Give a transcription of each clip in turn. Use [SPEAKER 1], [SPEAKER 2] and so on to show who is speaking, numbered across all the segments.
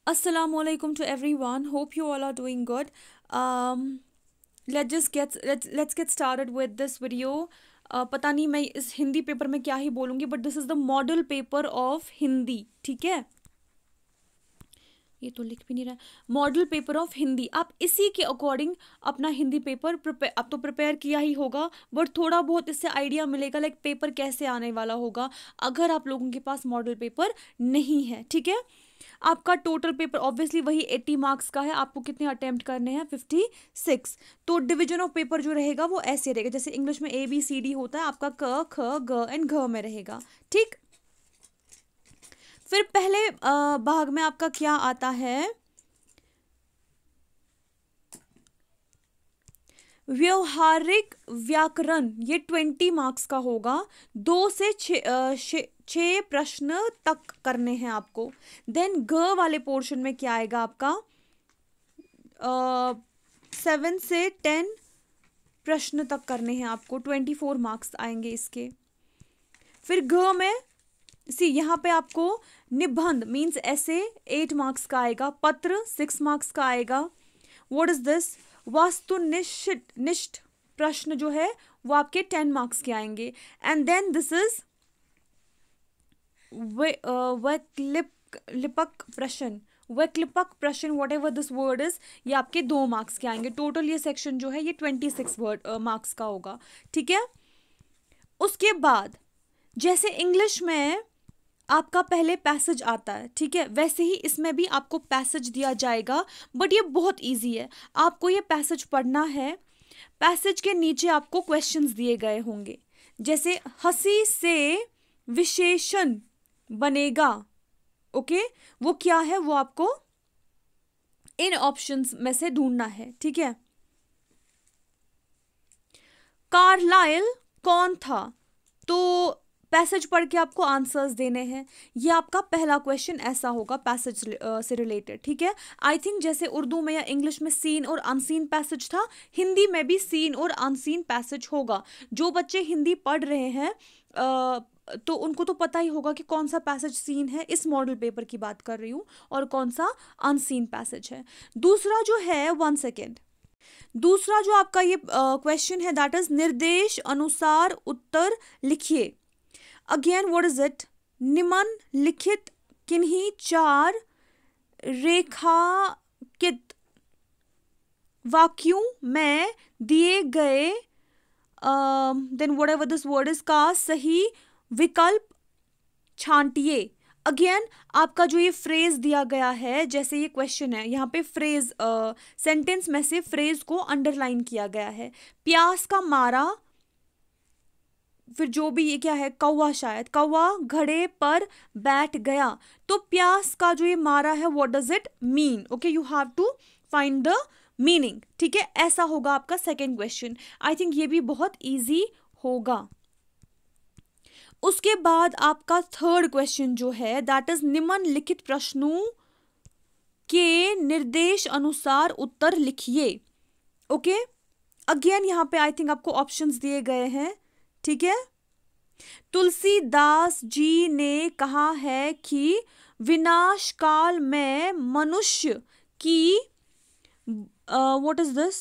[SPEAKER 1] Assalamualaikum to everyone. Hope you all are doing good. Um, let's get started with this video. पता नहीं मैं इस Hindi paper में क्या ही बोलूँगी, but this is the model paper of Hindi. ठीक है, ये तो लिख भी नहीं रहा. Model paper of Hindi. आप इसी के अकॉर्डिंग अपना हिंदी पेपर आप तो प्रिपेयर किया ही होगा, बट थोड़ा बहुत इससे आइडिया मिलेगा लाइक पेपर कैसे आने वाला होगा अगर आप लोगों के पास मॉडल पेपर नहीं है. ठीक है, आपका टोटल पेपर ऑब्वियसली वही 80 मार्क्स का है. आपको कितने अटेम्प्ट करने हैं? 56. तो डिवीजन ऑफ पेपर जो रहेगा वो ऐसे रहेगा, जैसे इंग्लिश में ABCD होता है, आपका क ख ग एंड घ में रहेगा. ठीक, फिर पहले भाग में आपका क्या आता है? व्यवहारिक व्याकरण. ये 20 मार्क्स का होगा. 2 से 6 प्रश्न तक करने हैं आपको. देन ग वाले पोर्शन में क्या आएगा आपका? 7 से 10 प्रश्न तक करने हैं आपको. 24 मार्क्स आएंगे इसके. फिर घ में यहाँ पे आपको निबंध मीन्स ऐसे 8 मार्क्स का आएगा. पत्र 6 मार्क्स का आएगा. What is this? वस्तुनिष्ठ प्रश्न जो है वो आपके 10 मार्क्स के आएंगे. एंड देन दिस इज वैकल्पिक प्रश्न. वैकल्पिक प्रश्न what ever this word is, ये आपके 2 मार्क्स के आएंगे. टोटल ये सेक्शन जो है ये 26 मार्क्स का होगा. ठीक है, उसके बाद जैसे इंग्लिश में आपका पहले पैसेज आता है, ठीक है, वैसे ही इसमें भी आपको पैसेज दिया जाएगा. बट ये बहुत इजी है. आपको ये पैसेज पढ़ना है. पैसेज के नीचे आपको क्वेश्चंस दिए गए होंगे, जैसे हंसी से विशेषण बनेगा. ओके, वो क्या है वो आपको इन ऑप्शंस में से ढूंढना है. ठीक है, कार्लाइल कौन था? तो पैसेज पढ़ के आपको आंसर्स देने हैं. ये आपका पहला क्वेश्चन ऐसा होगा पैसेज से रिलेटेड. ठीक है, आई थिंक जैसे उर्दू में या इंग्लिश में सीन और अनसीन पैसेज था, हिंदी में भी सीन और अनसीन पैसेज होगा. जो बच्चे हिंदी पढ़ रहे हैं तो उनको तो पता ही होगा कि कौन सा पैसेज सीन है, इस मॉडल पेपर की बात कर रही हूँ, और कौन सा अनसीन पैसेज है. दूसरा जो है, 1 सेकेंड, दूसरा जो आपका ये क्वेश्चन है दैट इज निर्देश अनुसार उत्तर लिखिए. Again what is it? निम्नलिखित किन्हीं 4 रेखांकित वाक्यों में दिए गए then whatever this word is का सही विकल्प छांटिए. अगेन आपका जो ये फ्रेज दिया गया है, जैसे ये क्वेश्चन है, यहाँ पे फ्रेज सेंटेंस में से फ्रेज को अंडरलाइन किया गया है. प्यास का मारा, फिर जो भी ये क्या है, कौवा, शायद कौवा घड़े पर बैठ गया. तो प्यास का जो ये मारा है what does it mean? Okay, you have to find the meaning. ठीक है, ऐसा होगा आपका सेकेंड क्वेश्चन. आई थिंक ये भी बहुत इजी होगा. उसके बाद आपका थर्ड क्वेश्चन जो है दैट इज निम्नलिखित प्रश्नों के निर्देश अनुसार उत्तर लिखिए. ओके, अगेन यहाँ पे आई थिंक आपको ऑप्शंस दिए गए हैं. ठीक है, तुलसीदास जी ने कहा है कि विनाश काल में मनुष्य की व्हाट इज दिस,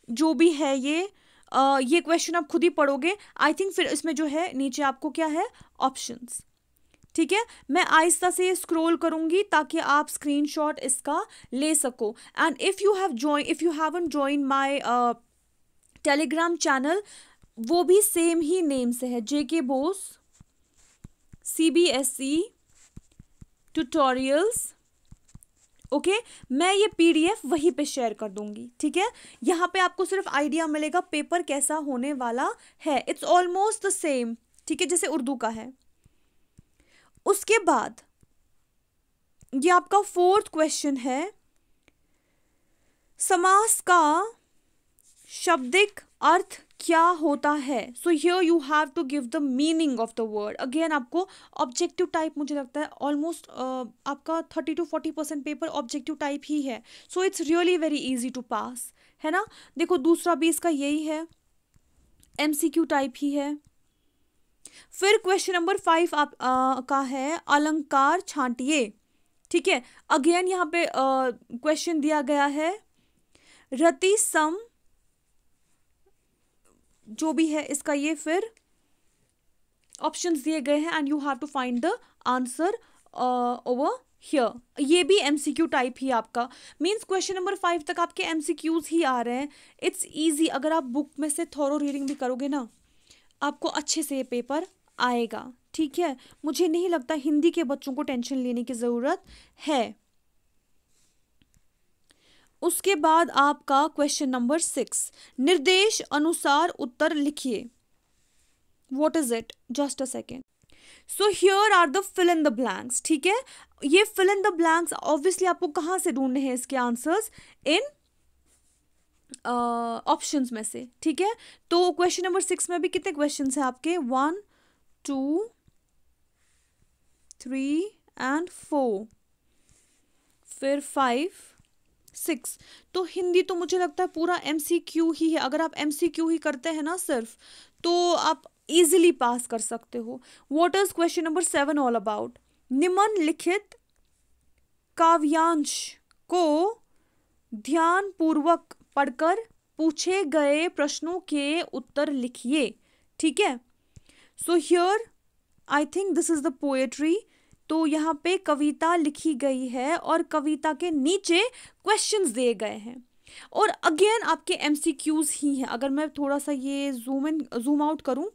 [SPEAKER 1] जो भी है ये क्वेश्चन आप खुद ही पढ़ोगे. आई थिंक फिर इसमें जो है नीचे आपको क्या है, ऑप्शंस. ठीक है, मैं आहिस्ता से स्क्रॉल करूंगी ताकि आप स्क्रीनशॉट इसका ले सको. And if you haven't join my Telegram channel, वो भी सेम ही नेम से है, JK Bose CBSE tutorials. Okay, मैं ये PDF वहीं पे शेयर कर दूंगी. ठीक है, यहाँ पे आपको सिर्फ आइडिया मिलेगा पेपर कैसा होने वाला है. इट्स ऑलमोस्ट द सेम, ठीक है, जैसे उर्दू का है. उसके बाद ये आपका फोर्थ क्वेश्चन है, समास का शाब्दिक अर्थ क्या होता है? So here you have to give the meaning of the word. Again आपको ऑब्जेक्टिव टाइप, मुझे लगता है ऑलमोस्ट आपका 30 to 40% पेपर ऑब्जेक्टिव टाइप ही है. So it's really very easy to pass, है ना. देखो दूसरा भी इसका यही है, MCQ टाइप ही है. फिर क्वेश्चन नंबर 5 आप का है अलंकार छांटिए. ठीक है, अगेन यहाँ पे क्वेश्चन दिया गया है रति सम जो भी है इसका, ये फिर ऑप्शंस दिए गए हैं and you have to find the answer over here. ये भी एमसीक्यू टाइप ही आपका, मींस क्वेश्चन नंबर 5 तक आपके एमसीक्यूज ही आ रहे हैं। इट्स इजी, अगर आप बुक में से थॉरो रीडिंग भी करोगे ना आपको अच्छे से ये पेपर आएगा, ठीक है। मुझे नहीं लगता हिंदी के बच्चों को टेंशन लेने की ज़रूरत है। उसके बाद आपका क्वेश्चन नंबर 6, निर्देश अनुसार उत्तर लिखिए। What is it, just a second. So here are the fill in the blanks, ठीक है। ये fill in the blanks obviously आपको कहां से ढूंढने हैं इसके आंसर्स, इन ऑप्शंस में से, ठीक है। तो क्वेश्चन नंबर 6 में भी कितने क्वेश्चन हैं आपके, 1 2 3 एंड 4, फिर 5 6। तो हिंदी तो मुझे लगता है पूरा एमसीक्यू ही है। अगर आप एमसीक्यू ही करते हैं ना सिर्फ, तो आप इजीली पास कर सकते हो। What is question number 7 all about, निम्नलिखित काव्यांश को ध्यान पूर्वक पढ़कर पूछे गए प्रश्नों के उत्तर लिखिए, ठीक है। So here I think this is the poetry. तो यहाँ पे कविता लिखी गई है और कविता के नीचे क्वेश्चंस दिए गए हैं और अगेन आपके एमसीक्यूज ही हैं। अगर मैं थोड़ा सा ये जूम आउट करूं,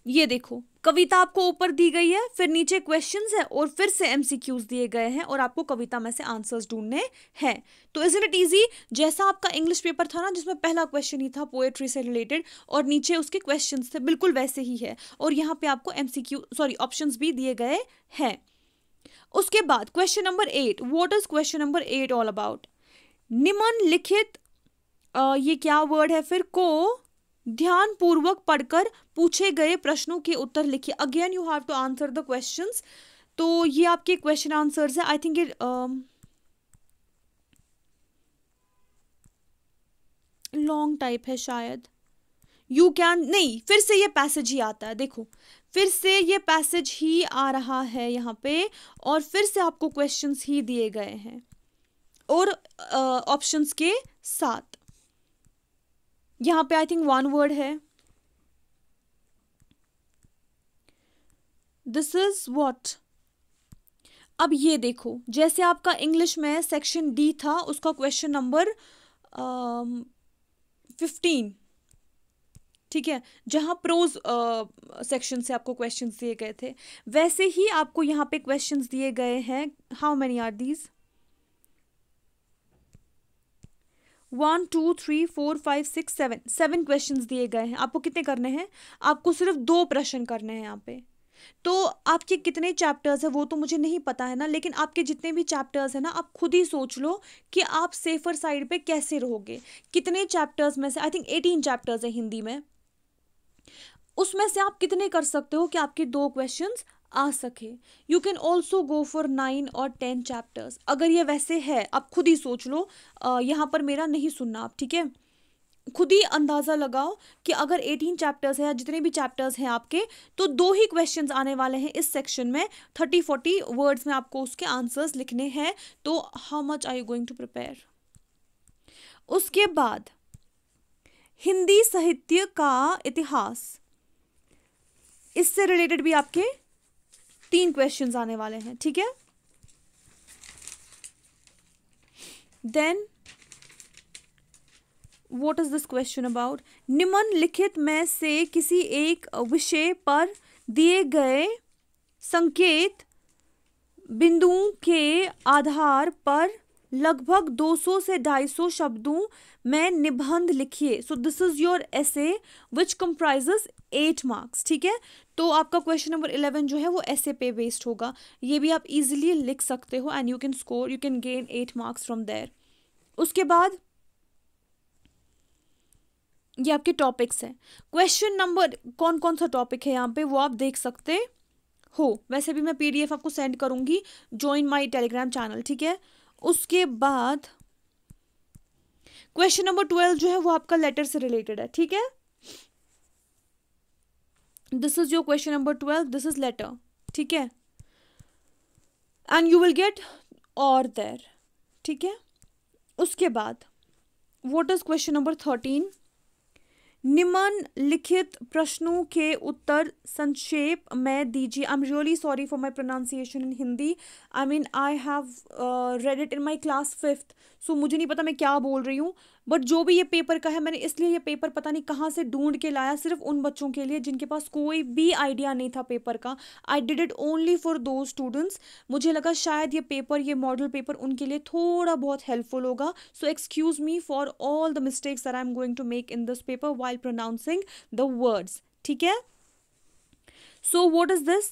[SPEAKER 1] ये देखो कविता आपको ऊपर दी गई है, फिर नीचे क्वेश्चंस है और फिर से एमसीक्यूज दिए गए हैं और आपको कविता में से आंसर्स ढूंढने हैं। तो इज़ इट इजी, जैसा आपका इंग्लिश पेपर था ना जिसमें पहला क्वेश्चन ही था पोएट्री से रिलेटेड और नीचे उसके क्वेश्चंस थे, बिल्कुल वैसे ही है। और यहाँ पे आपको ऑप्शंस भी दिए गए हैं। उसके बाद question number 8, what is question number 8 all about, निम्नलिखित ये क्या वर्ड है फिर, को ध्यान पूर्वक पढ़कर पूछे गए प्रश्नों के उत्तर लिखिए। Again you have to answer the questions. तो ये आपके क्वेश्चन आंसर्स है। आई थिंक ये लॉन्ग टाइप है शायद, यू कैन नहीं, फिर से ये पैसेज ही आता है, देखो फिर से ये पैसेज ही आ रहा है यहाँ पे और फिर से आपको क्वेश्चंस ही दिए गए हैं और ऑप्शंस के साथ। यहाँ पे आई थिंक 1 वर्ड है, दिस इज व्हाट। अब ये देखो जैसे आपका इंग्लिश में सेक्शन डी था उसका क्वेश्चन नंबर 15, ठीक है, जहां प्रोज सेक्शन से आपको क्वेश्चंस दिए गए थे, वैसे ही आपको यहाँ पे क्वेश्चंस दिए गए हैं। How many are these, 1 2 3 4 5 6 7 questions दिए गए हैं। आपको कितने करने हैं, आपको सिर्फ 2 प्रश्न करने हैं यहाँ पे। तो आपके कितने चैप्टर्स है वो तो मुझे नहीं पता है ना, लेकिन आपके जितने भी चैप्टर्स है ना आप खुद ही सोच लो कि आप सेफर साइड पे कैसे रहोगे। कितने चैप्टर्स में से, आई थिंक 18 चैप्टर्स है हिंदी में, उसमें से आप कितने कर सकते हो कि आपके 2 क्वेश्चंस आ सके। You can also go for 9 और 10 चैप्टर्स। अगर ये वैसे है आप खुद ही सोच लो, यहाँ पर मेरा नहीं सुनना आप, ठीक है। खुद ही अंदाजा लगाओ कि अगर 18 चैप्टर्स है या जितने भी चैप्टर्स हैं आपके, तो 2 ही क्वेश्चंस आने वाले हैं इस सेक्शन में। 30-40 वर्ड्स में आपको उसके आंसर्स लिखने हैं। तो how much are you going to prepare. उसके बाद हिंदी साहित्य का इतिहास, इससे रिलेटेड भी आपके 3 क्वेश्चंस आने वाले हैं, ठीक है। Then what is this question about, निम्नलिखित में से किसी एक विषय पर दिए गए संकेत बिंदुओं के आधार पर लगभग 200 से 250 शब्दों में निबंध लिखिए। So this is your essay which comprises 8 marks, ठीक है। तो आपका क्वेश्चन नंबर 11 जो है वो एसे पे बेस्ड होगा। ये भी आप इजीली लिख सकते हो and you can score, you can gain 8 marks from there. उसके बाद ये आपके टॉपिक्स हैं। क्वेश्चन नंबर कौन कौन सा टॉपिक है यहाँ पे वो आप देख सकते हो। वैसे भी मैं पीडीएफ आपको सेंड करूंगी, ज्वाइन माय टेलीग्राम चैनल, ठीक है। उसके बाद क्वेश्चन नंबर 12 जो है वो आपका लेटर से रिलेटेड है, ठीक है। This is your question number 12, this is letter, ठीक है। एंड यू विल गेट और देयर, ठीक है। उसके बाद व्हाट इज क्वेश्चन नंबर 13, निम्नलिखित प्रश्नों के उत्तर संक्षेप में दीजिए। I am really sorry for my pronunciation in Hindi, I mean I have read it in my class 5th, सो मुझे नहीं पता मैं क्या बोल रही हूँ, बट जो भी ये पेपर का है, मैंने इसलिए ये पेपर पता नहीं कहाँ से ढूंढ के लाया, सिर्फ उन बच्चों के लिए जिनके पास कोई भी आइडिया नहीं था पेपर का। I did it only for दो स्टूडेंट्स। मुझे लगा शायद ये पेपर, ये मॉडल पेपर उनके लिए थोड़ा बहुत हेल्पफुल होगा। So excuse me for all the mistakes that I am going to make in this paper while pronouncing the words, ठीक है। सो व्हाट इज दिस,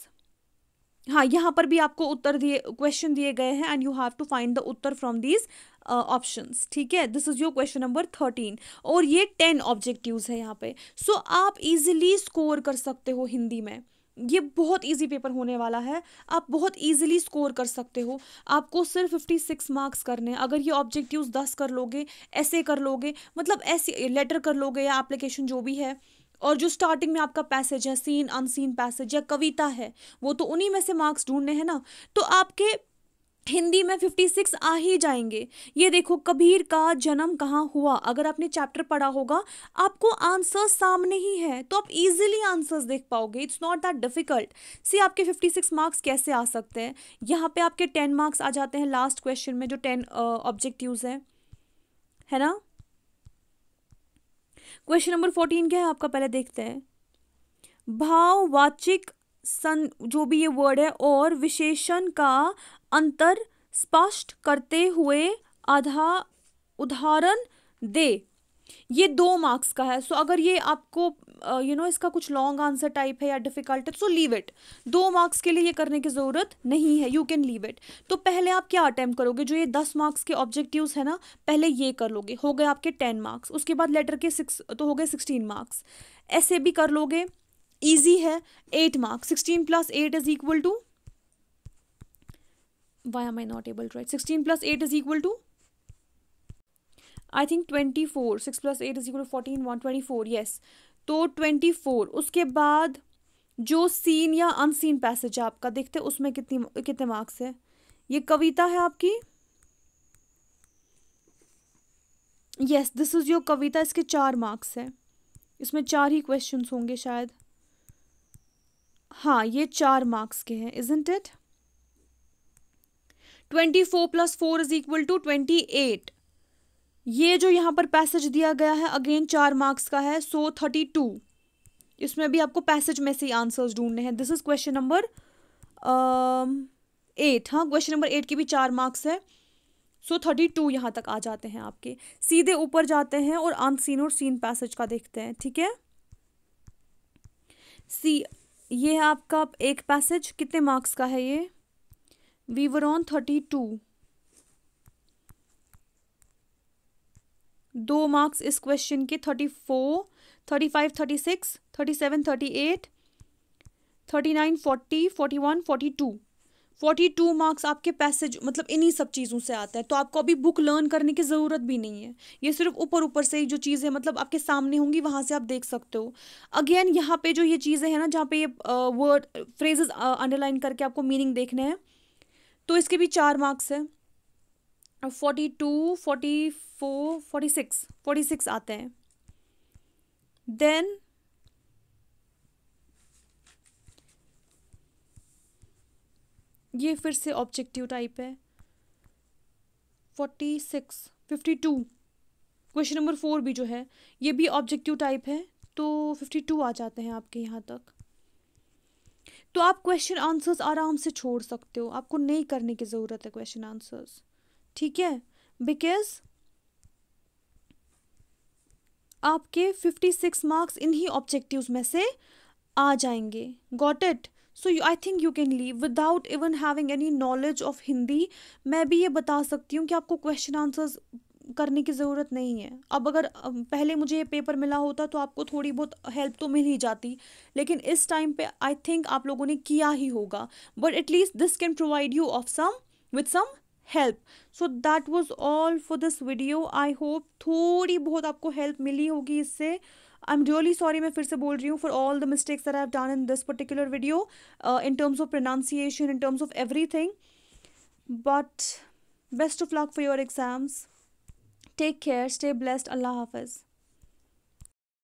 [SPEAKER 1] हाँ, यहाँ पर भी आपको उत्तर दिए, क्वेश्चन दिए गए हैं and you have to find the उत्तर फ्रॉम दीज ऑप्शंस, ठीक है। This is your question number 13 और ये 10 ऑब्जेक्टिव्स है यहाँ पे। सो आप इजीली स्कोर कर सकते हो हिंदी में, ये बहुत इजी पेपर होने वाला है, आप बहुत इजीली स्कोर कर सकते हो। आपको सिर्फ 56 मार्क्स करने हैं। अगर ये ऑब्जेक्टिव्स 10 कर लोगे, ऐसे कर लोगे, मतलब ऐसे लेटर कर लोगे या एप्लीकेशन जो भी है, और जो स्टार्टिंग में आपका पैसेज है, सीन अनसीन पैसेज या कविता है, वो तो उन्हीं में से मार्क्स ढूंढने हैं ना, तो आपके हिंदी में 56 आ ही जाएंगे। ये देखो, कबीर का जन्म कहाँ हुआ, अगर आपने चैप्टर पढ़ा होगा, आपको आंसर सामने ही है, तो आप इजीली आंसर्स देख पाओगे। It's not that difficult. See आपके 56 मार्क्स कैसे आ सकते हैं, यहाँ पे आपके 10 मार्क्स आ जाते हैं लास्ट क्वेश्चन में, जो 10 ऑब्जेक्टिव्स है ना। क्वेश्चन नंबर 14 क्या है आपका, पहले देखते हैं। भाववाचिक जो भी ये वर्ड है और विशेषण का अंतर स्पष्ट करते हुए आधा उदाहरण दे। ये 2 मार्क्स का है। सो अगर ये आपको इसका कुछ लॉन्ग आंसर टाइप है या डिफिकल्ट है, सो लीव इट। 2 मार्क्स के लिए ये करने की जरूरत नहीं है, यू कैन लीव इट। तो पहले आप क्या अटेम्प्ट करोगे, जो ये 10 मार्क्स के ऑब्जेक्टिव्स है ना, पहले ये कर लोगे, हो गए आपके 10 मार्क्स। उसके बाद लेटर के 6 तो हो गए 16 मार्क्स। ऐसे भी कर लोगे, ईजी है। 8 marks, 16 + 8 is equal to, why am I not able to write 16 + 8 is equal to I think 24, 6 + 8 is equal to 14, 124, yes, तो 24। उसके बाद जो सीन या अनसीन पैसेज है आपका, देखते हैं उसमें कितने मार्क्स है। ये कविता है आपकी, यस, दिस इज योर कविता, इसके 4 मार्क्स है। इसमें 4 ही क्वेश्चंस होंगे शायद, हाँ, ये 4 मार्क्स के हैं, isn't it. 24 + 4 is equal to 28। ये जो यहाँ पर पैसेज दिया गया है, अगेन 4 मार्क्स का है, सो 32। इसमें भी आपको पैसेज में से ही आंसर्स ढूंढने हैं। दिस इज क्वेश्चन नंबर 8, हाँ, क्वेश्चन नंबर 8 की भी 4 मार्क्स है, सो 32 यहाँ तक आ जाते हैं आपके। सीधे ऊपर जाते हैं और अनसीन और सीन पैसेज का देखते हैं, ठीक है। ये है आपका एक पैसेज, कितने मार्क्स का है ये, we were on 32। 2 मार्क्स इस क्वेश्चन के, 34, 35, 36, 37, 38, 39, 40, 41, 42। 42 मार्क्स आपके पैसेज, मतलब इन्हीं सब चीज़ों से आता है। तो आपको अभी बुक लर्न करने की ज़रूरत भी नहीं है, ये सिर्फ ऊपर ऊपर से ही जो चीज़ें मतलब आपके सामने होंगी, वहाँ से आप देख सकते हो। अगेन यहाँ पे जो ये चीज़ें हैं ना, जहाँ पे ये वर्ड फ्रेजेस अंडरलाइन करके आपको मीनिंग देखने हैं, तो इसके भी 4 मार्क्स है। 42, 44, 46 आते हैं। देन ये फिर से ऑब्जेक्टिव टाइप है, 46, 52। क्वेश्चन नंबर 4 भी जो है, ये भी ऑब्जेक्टिव टाइप है, तो 52 आ जाते हैं आपके यहाँ तक। तो आप क्वेश्चन आंसर्स आराम से छोड़ सकते हो, आपको नहीं करने की ज़रूरत है क्वेश्चन आंसर्स, ठीक है, बिकॉज आपके 56 मार्क्स इन्हीं ऑब्जेक्टिव्स में से आ जाएंगे। Got it. So I think you can leave without even having any knowledge of Hindi. मैं भी ये बता सकती हूँ कि आपको क्वेश्चन आंसर्स करने की ज़रूरत नहीं है। अब अगर पहले मुझे ये पेपर मिला होता तो आपको थोड़ी बहुत हेल्प तो मिल ही जाती, लेकिन इस टाइम पे आई थिंक आप लोगों ने किया ही होगा, but at least this can provide you of some with some help. So that was all for this video. I hope थोड़ी बहुत आपको हेल्प मिली होगी इससे। आई एम रियली सॉरी, मैं फिर से बोल रही हूँ, for all the mistakes that I have done in this particular video, in terms of pronunciation, in terms of everything. But best of luck for your exams. Take care, stay blessed. Allah Hafiz.